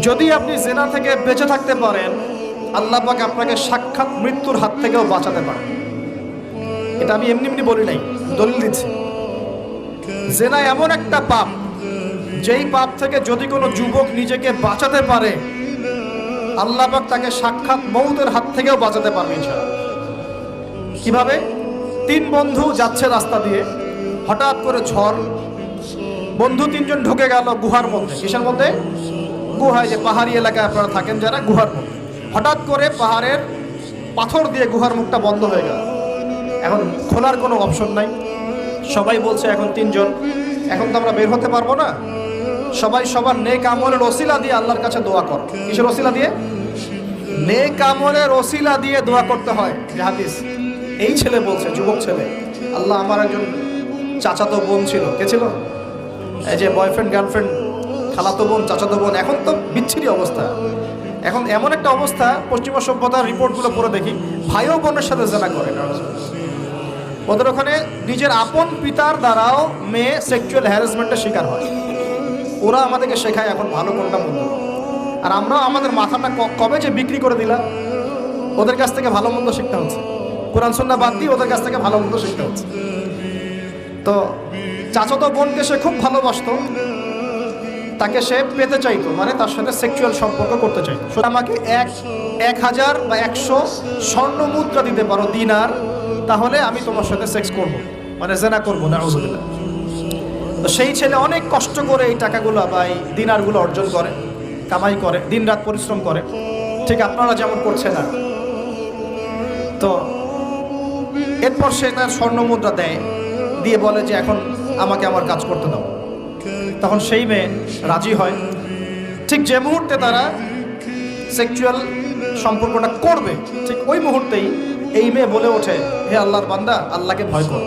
যদি আপনি জিনা থেকে বেঁচে থাকতে পারেন, আল্লাহ পাক আপনাকে সাক্ষাৎ মৃত্যুর হাত থেকেও বাঁচাতে পারেন। এটা আমি এমনি এমনি বলি নাই, দলিল দিচ্ছি। জিনা এমন একটা পাপ, যেই পাপ থেকে যদি কোনো যুবক নিজেকে বাঁচাতে পারে, আল্লাহ পাক তাকে সাক্ষাৎ মৌতের হাত থেকেও বাঁচাতে পারবে ইনশাআল্লাহ। কিভাবে? 3 বন্ধু যাচ্ছে রাস্তা দিয়ে, হঠাৎ করে ঝড়, বন্ধু 3 জন ঢুকে গেল গুহার মধ্যে। কিসের মধ্যে? গুহায়, যে পাহাড়ি এলাকায় আপনারা থাকেন যারা, গুহার মধ্যে। হঠাৎ করে পাহাড়ের পাথর দিয়ে গুহার মুখটা বন্ধ হয়ে গেল। এখন খোলার কোনো অপশন নাই। সবাই বলছে এখন 3 জন, এখন তো আমরা বের হতে পারবো না। সবাই সবার নেক আমলের ওসিলা দিয়ে আল্লাহর কাছে দোয়া করো। কিসের ওসিলা দিয়ে? নেক আমলের ওসিলা দিয়ে দোয়া করতে হয়। যে হাদিস, এই ছেলে বলছে, যুবক ছেলে, আল্লাহ আমার একজন চাচাতো বোন ছিল। কে ছিল? এই যে বয়ফ্রেন্ড গার্লফ্রেন্ড, খালাতো বোন, চাচাতো বোন। এখন তো বিচ্ছিরি অবস্থা। এখন এমন একটা অবস্থা, পশ্চিমা সভ্যতার রিপোর্টগুলো পড়ে দেখি, ভাইও বোনের সাথে জেনা করে। ওদের ওখানে নিজের আপন পিতার দ্বারাও মেয়ে সেক্সুয়াল হ্যারাসমেন্টের শিকার হয়। ওরা আমাদেরকে শেখায় এখন ভালো কোনটা মন্দ, আর আমরাও আমাদের মাথাটা কবে যে বিক্রি করে দিলাম। ওদের কাছ থেকে ভালো মন্দ শিখতে হচ্ছে, কোরআন সুন্নাহ বাদ দিয়ে ওদের কাছ থেকে ভালো মন্দ শিখতে হচ্ছে। তো চাচাতো বোনকে সে খুব ভালোবাসতো, তাকে সে পেতে চাইতো, মানে তার সাথে সেক্সুয়াল সম্পর্ক করতে চাইতো। আমাকে 1000 বা 100 স্বর্ণ মুদ্রা দিতে পারো, দিনার, তাহলে আমি তোমার সাথে সেক্স করব, মানে জেনা করবো না। তো সেই ছেলে অনেক কষ্ট করে এই টাকাগুলো বা এই দিনারগুলো অর্জন করে, কামাই করে, দিন রাত পরিশ্রম করে, ঠিক আপনারা যেমন করছেন না। তো এরপর সে তার স্বর্ণ মুদ্রা দেয়, দিয়ে বলে যে এখন আমাকে আমার কাজ করতে দাও। তখন সেই মেয়ে রাজি হয়। ঠিক যে মুহূর্তে তারা সেক্সুয়াল সম্পর্কটা করবে, ঠিক ওই মুহূর্তেই এই মেয়ে বলে ওঠে, হে আল্লাহর বান্দা, আল্লাহকে ভয় কর।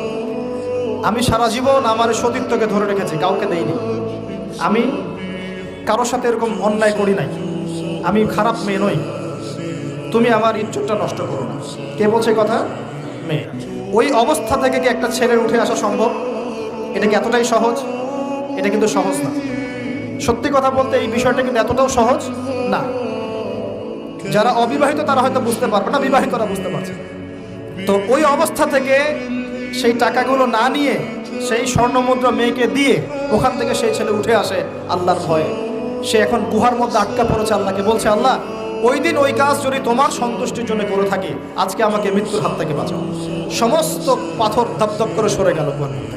আমি সারা জীবন আমার সতীত্বকে ধরে রেখেছি, কাউকে দেইনি। আমি কারোর সাথে এরকম অন্যায় করি নাই, আমি খারাপ মেয়ে নই। তুমি আমার ইজ্জতটা নষ্ট করো না। কে বলছে কথা? মেয়ে। ওই অবস্থা থেকে কি একটা ছেলের উঠে আসা সম্ভব? এটা কি এতটাই সহজ? এটা কিন্তু সহজ না। সত্যি কথা বলতে এই বিষয়টা কিন্তু এতটাও সহজ না। যারা অবিবাহিত তারা হয়তো বুঝতে পারবে না, বিবাহিতরা বুঝতে পারছে। তো ওই অবস্থা থেকে সেই টাকাগুলো না নিয়ে সেই স্বর্ণমুদ্রা মেয়েকে দিয়ে ওখান থেকে সেই ছেলে উঠে আসে আল্লাহর ভয়ে। সে এখন গুহার মধ্যে আটকা পড়েছে, আল্লাহকে বলছে, আল্লাহ ওই দিন ওই কাজ যদি তোমার সন্তুষ্টির জন্য করে থাকি, আজকে আমাকে মৃত্যুর হাত থেকে বাঁচাও। সমস্ত পাথর দপদপ করে সরে গেল গুহার মধ্যে।